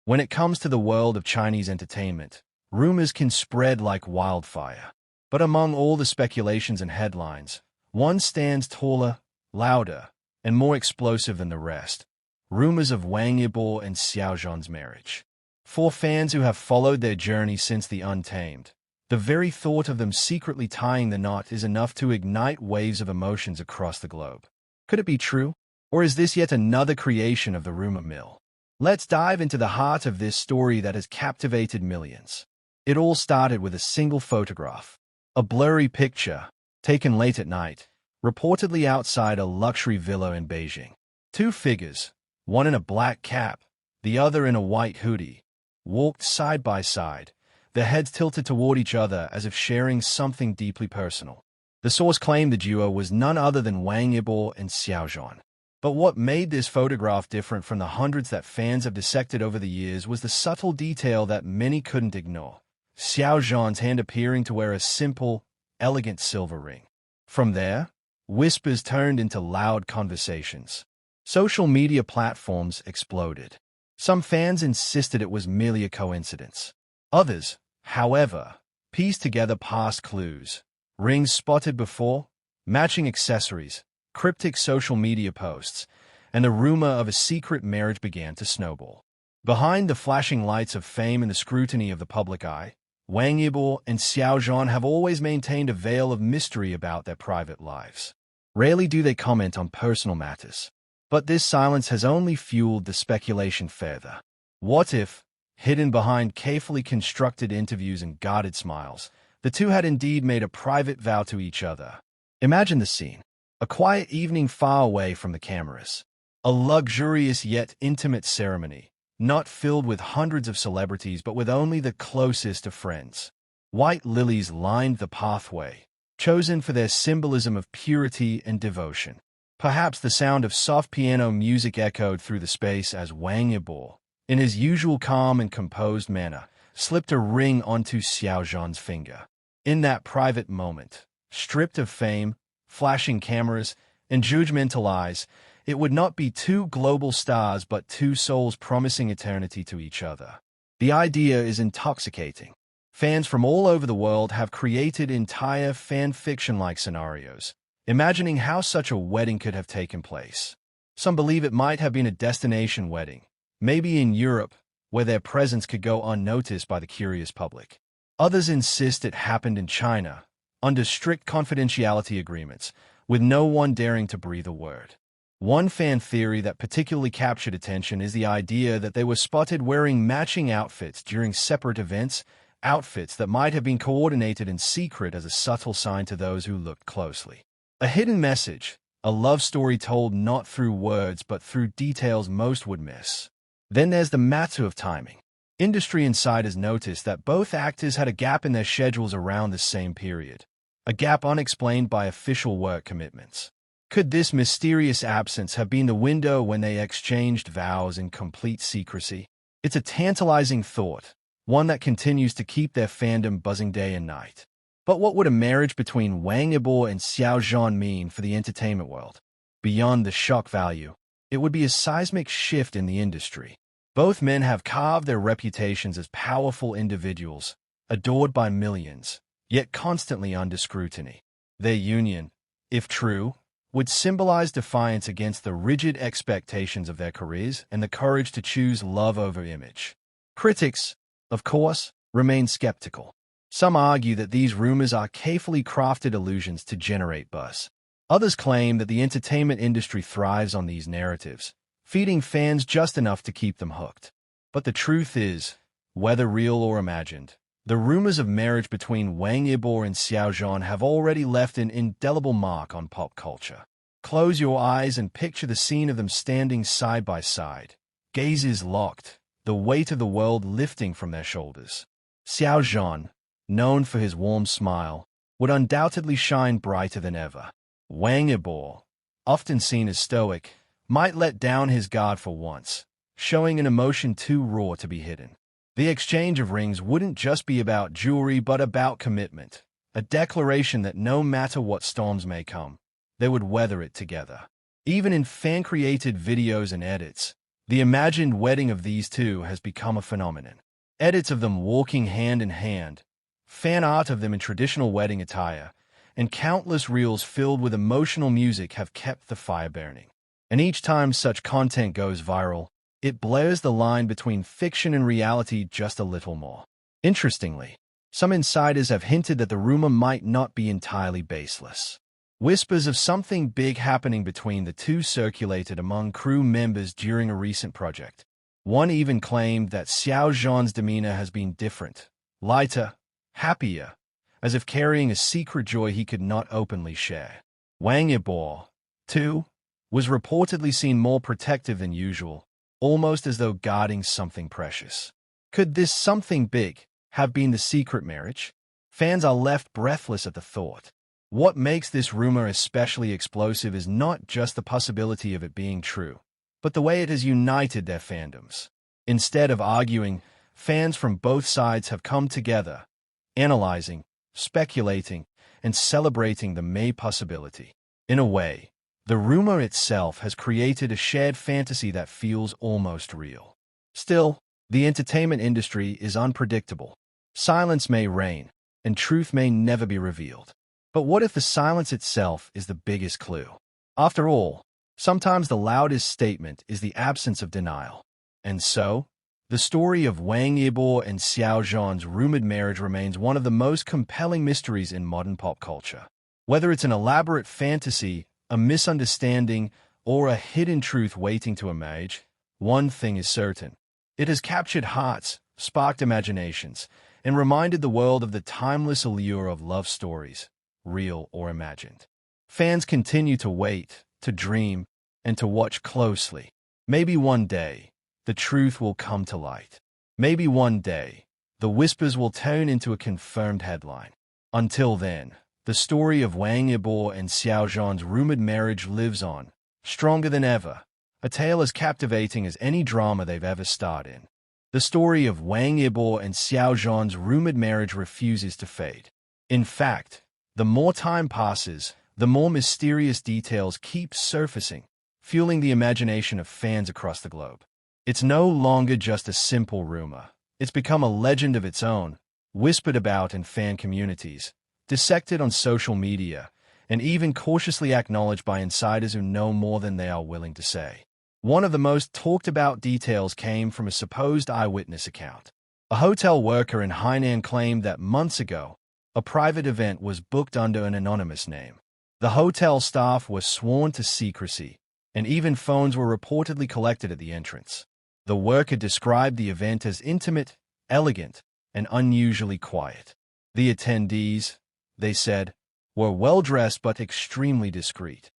When it comes to the world of Chinese entertainment, rumors can spread like wildfire. But among all the speculations and headlines, one stands taller, louder, and more explosive than the rest. Rumors of Wang Yibo and Xiao marriage. For fans who have followed their journey since the Untamed, the very thought of them secretly tying the knot is enough to ignite waves of emotions across the globe. Could it be true? Or is this yet another creation of the rumor mill? Let's dive into the heart of this story that has captivated millions. It all started with a single photograph. A blurry picture, taken late at night, reportedly outside a luxury villa in Beijing. Two figures, one in a black cap, the other in a white hoodie, walked side by side, their heads tilted toward each other as if sharing something deeply personal. The source claimed the duo was none other than Wang Yibo and Xiao. But what made this photograph different from the hundreds that fans have dissected over the years was the subtle detail that many couldn't ignore. Xiao's hand appearing to wear a simple, elegant silver ring. From there, whispers turned into loud conversations. Social media platforms exploded. Some fans insisted it was merely a coincidence. Others, however, pieced together past clues. Rings spotted before, matching accessories, cryptic social media posts, and the rumor of a secret marriage began to snowball. Behind the flashing lights of fame and the scrutiny of the public eye, Wang Yibo and Xiao have always maintained a veil of mystery about their private lives. Rarely do they comment on personal matters. But this silence has only fueled the speculation further. What if, hidden behind carefully constructed interviews and guarded smiles, the two had indeed made a private vow to each other? Imagine the scene. A quiet evening far away from the cameras. A luxurious yet intimate ceremony, not filled with hundreds of celebrities but with only the closest of friends. White lilies lined the pathway, chosen for their symbolism of purity and devotion. Perhaps the sound of soft piano music echoed through the space as Wang Yibo, in his usual calm and composed manner, slipped a ring onto Xiao's finger. In that private moment, stripped of fame, flashing cameras, and judgmental eyes, it would not be two global stars but two souls promising eternity to each other. The idea is intoxicating. Fans from all over the world have created entire fan fiction-like scenarios, imagining how such a wedding could have taken place. Some believe it might have been a destination wedding, maybe in Europe, where their presence could go unnoticed by the curious public. Others insist it happened in China, under strict confidentiality agreements, with no one daring to breathe a word. One fan theory that particularly captured attention is the idea that they were spotted wearing matching outfits during separate events, outfits that might have been coordinated in secret as a subtle sign to those who looked closely. A hidden message, a love story told not through words but through details most would miss. Then there's the matter of timing. Industry insiders noticed that both actors had a gap in their schedules around the same period, a gap unexplained by official work commitments. Could this mysterious absence have been the window when they exchanged vows in complete secrecy? It's a tantalizing thought, one that continues to keep their fandom buzzing day and night. But what would a marriage between Wang Yibo and Xiao mean for the entertainment world? Beyond the shock value, it would be a seismic shift in the industry. Both men have carved their reputations as powerful individuals, adored by millions, yet constantly under scrutiny. Their union, if true, would symbolize defiance against the rigid expectations of their careers and the courage to choose love over image. Critics, of course, remain skeptical. Some argue that these rumors are carefully crafted illusions to generate buzz. Others claim that the entertainment industry thrives on these narratives, feeding fans just enough to keep them hooked. But the truth is, whether real or imagined, the rumors of marriage between Wang Yibo and Xiao have already left an indelible mark on pop culture. Close your eyes and picture the scene of them standing side by side, gazes locked, the weight of the world lifting from their shoulders. Xiao, known for his warm smile, would undoubtedly shine brighter than ever. Wang Yibo, often seen as stoic, might let down his guard for once, showing an emotion too raw to be hidden. The exchange of rings wouldn't just be about jewelry but about commitment, a declaration that no matter what storms may come, they would weather it together. Even in fan-created videos and edits, The imagined wedding of these two has become a phenomenon. Edits of them walking hand in hand, fan art of them in traditional wedding attire, and countless reels filled with emotional music have kept the fire burning. And each time such content goes viral, it blurs the line between fiction and reality just a little more. Interestingly, some insiders have hinted that the rumor might not be entirely baseless. Whispers of something big happening between the two circulated among crew members during a recent project. One even claimed that Zhan's demeanor has been different, lighter, happier, as if carrying a secret joy he could not openly share. Wang Yibo, too, was reportedly seen more protective than usual, almost as though guarding something precious. Could this something big have been the secret marriage? Fans are left breathless at the thought. What makes this rumor especially explosive is not just the possibility of it being true, but the way it has united their fandoms. Instead of arguing, fans from both sides have come together, analyzing, speculating, and celebrating the May possibility. In a way, the rumor itself has created a shared fantasy that feels almost real. Still, the entertainment industry is unpredictable. Silence may reign, and truth may never be revealed. But what if the silence itself is the biggest clue? After all, sometimes the loudest statement is the absence of denial. And so, the story of Wang Yibo and Zhan's rumored marriage remains one of the most compelling mysteries in modern pop culture. Whether it's an elaborate fantasy, a misunderstanding, or a hidden truth waiting to emerge, one thing is certain. It has captured hearts, sparked imaginations, and reminded the world of the timeless allure of love stories, real or imagined. Fans continue to wait, to dream, and to watch closely. Maybe one day, the truth will come to light. Maybe one day, the whispers will turn into a confirmed headline. Until then, the story of Wang Yibo and Zhan's rumored marriage lives on, stronger than ever, a tale as captivating as any drama they've ever starred in. The story of Wang Yibo and Zhan's rumored marriage refuses to fade. In fact, the more time passes, the more mysterious details keep surfacing, fueling the imagination of fans across the globe. It's no longer just a simple rumor. It's become a legend of its own, whispered about in fan communities, dissected on social media, and even cautiously acknowledged by insiders who know more than they are willing to say. One of the most talked-about details came from a supposed eyewitness account. A hotel worker in Hainan claimed that months ago, a private event was booked under an anonymous name. The hotel staff was sworn to secrecy, and even phones were reportedly collected at the entrance. The worker described the event as intimate, elegant, and unusually quiet. The attendees, they said, were well-dressed but extremely discreet.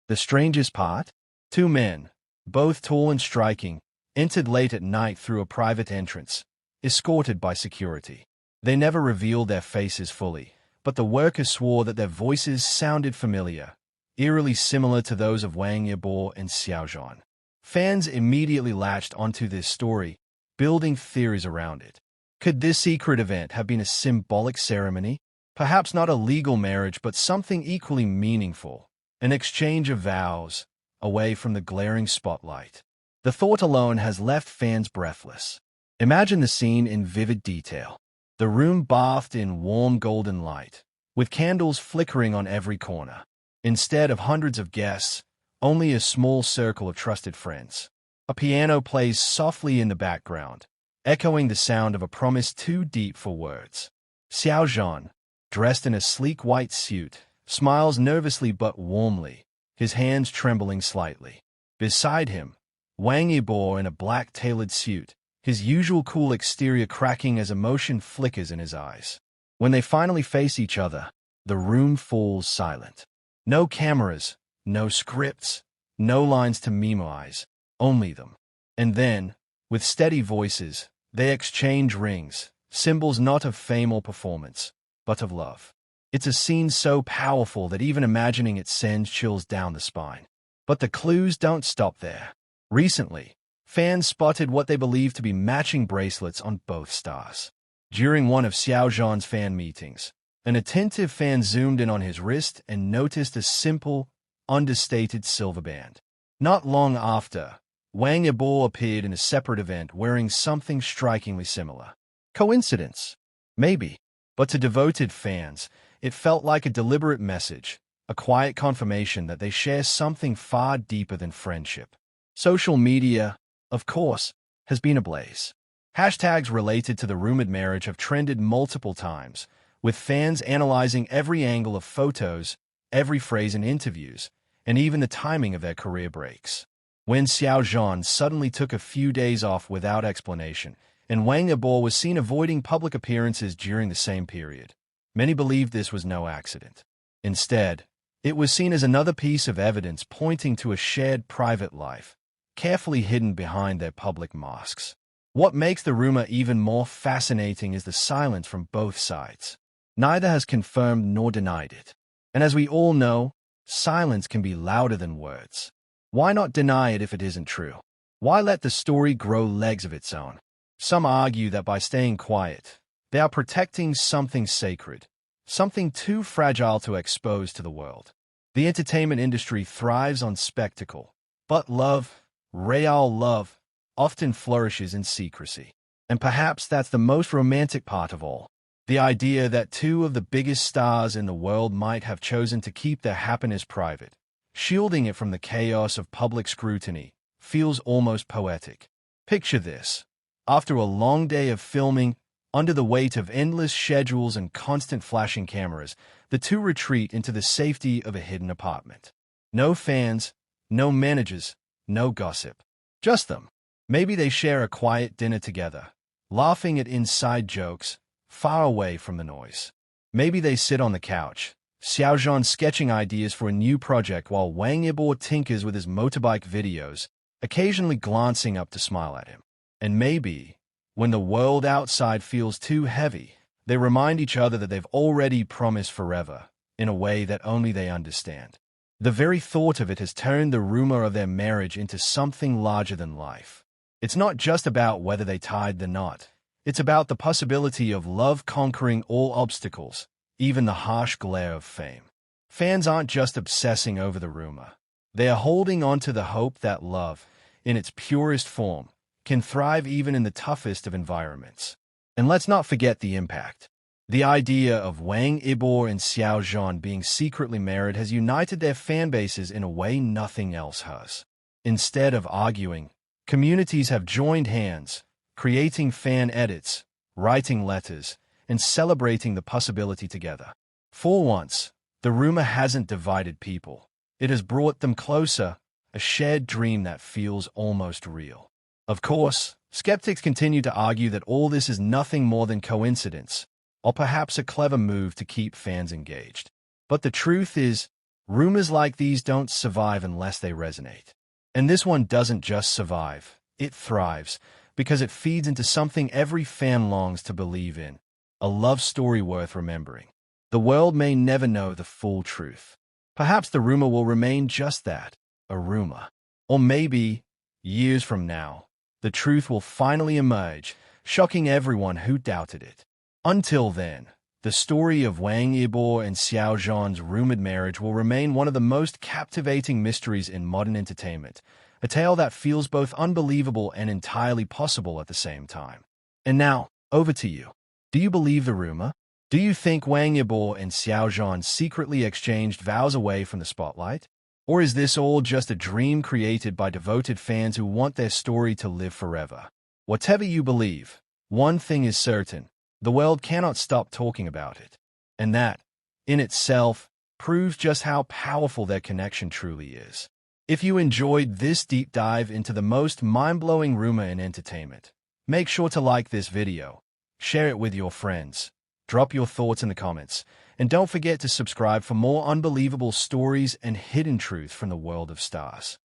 The strangest part? Two men, both tall and striking, entered late at night through a private entrance, escorted by security. They never revealed their faces fully, but the worker swore that their voices sounded familiar, eerily similar to those of Wang Yibo and Zhan. Fans immediately latched onto this story, building theories around it. Could this secret event have been a symbolic ceremony? Perhaps not a legal marriage, but something equally meaningful, an exchange of vows, away from the glaring spotlight. The thought alone has left fans breathless. Imagine the scene in vivid detail. The room bathed in warm golden light, with candles flickering on every corner. Instead of hundreds of guests, only a small circle of trusted friends. A piano plays softly in the background, echoing the sound of a promise too deep for words. Zhan, dressed in a sleek white suit, smiles nervously but warmly, his hands trembling slightly. Beside him, Wang Yibo in a black tailored suit, his usual cool exterior cracking as emotion flickers in his eyes. When they finally face each other, the room falls silent. No cameras, no scripts, no lines to memorize, only them. And then, with steady voices, they exchange rings, symbols not of fame or performance, but of love. It's a scene so powerful that even imagining it sends chills down the spine. But the clues don't stop there. Recently, fans spotted what they believe to be matching bracelets on both stars. During one of Zhan's fan meetings, an attentive fan zoomed in on his wrist and noticed a simple, understated silver band. Not long after, Wang Yibo appeared in a separate event wearing something strikingly similar. Coincidence? Maybe. But to devoted fans, it felt like a deliberate message, a quiet confirmation that they share something far deeper than friendship. Social media, of course, has been ablaze. Hashtags related to the rumored marriage have trended multiple times, with fans analyzing every angle of photos, every phrase in interviews, and even the timing of their career breaks. When Zhan suddenly took a few days off without explanation, and Wang Yibo was seen avoiding public appearances during the same period, many believed this was no accident. Instead, it was seen as another piece of evidence pointing to a shared private life, carefully hidden behind their public masks. What makes the rumor even more fascinating is the silence from both sides. Neither has confirmed nor denied it. And as we all know, silence can be louder than words. Why not deny it if it isn't true? Why let the story grow legs of its own? Some argue that by staying quiet, they are protecting something sacred, something too fragile to expose to the world. The entertainment industry thrives on spectacle, but love, real love, often flourishes in secrecy. And perhaps that's the most romantic part of all. The idea that two of the biggest stars in the world might have chosen to keep their happiness private, shielding it from the chaos of public scrutiny, feels almost poetic. Picture this. After a long day of filming, under the weight of endless schedules and constant flashing cameras, the two retreat into the safety of a hidden apartment. No fans, no managers, no gossip. Just them. Maybe they share a quiet dinner together, laughing at inside jokes, far away from the noise. Maybe they sit on the couch, Zhan sketching ideas for a new project while Wang Yibo tinkers with his motorbike videos, occasionally glancing up to smile at him. And maybe, when the world outside feels too heavy, they remind each other that they've already promised forever, in a way that only they understand. The very thought of it has turned the rumor of their marriage into something larger than life. It's not just about whether they tied the knot. It's about the possibility of love conquering all obstacles, even the harsh glare of fame. Fans aren't just obsessing over the rumor. They are holding on to the hope that love, in its purest form, can thrive even in the toughest of environments. And let's not forget the impact. The idea of Wang Yibo and Zhan being secretly married has united their fan bases in a way nothing else has. Instead of arguing, communities have joined hands, creating fan edits, writing letters, and celebrating the possibility together. For once, the rumor hasn't divided people. It has brought them closer, a shared dream that feels almost real. Of course, skeptics continue to argue that all this is nothing more than coincidence, or perhaps a clever move to keep fans engaged. But the truth is, rumors like these don't survive unless they resonate. And this one doesn't just survive, it thrives, because it feeds into something every fan longs to believe in, a love story worth remembering. The world may never know the full truth. Perhaps the rumor will remain just that, a rumor. Or maybe, years from now, the truth will finally emerge, shocking everyone who doubted it. Until then, the story of Wang Yibo and Zhan's rumored marriage will remain one of the most captivating mysteries in modern entertainment, a tale that feels both unbelievable and entirely possible at the same time. And now, over to you. Do you believe the rumor? Do you think Wang Yibo and Zhan secretly exchanged vows away from the spotlight? Or is this all just a dream created by devoted fans who want their story to live forever? Whatever you believe, one thing is certain, the world cannot stop talking about it. And that, in itself, proves just how powerful their connection truly is. If you enjoyed this deep dive into the most mind-blowing rumor in entertainment, make sure to like this video, share it with your friends, drop your thoughts in the comments, and don't forget to subscribe for more unbelievable stories and hidden truth from the world of stars.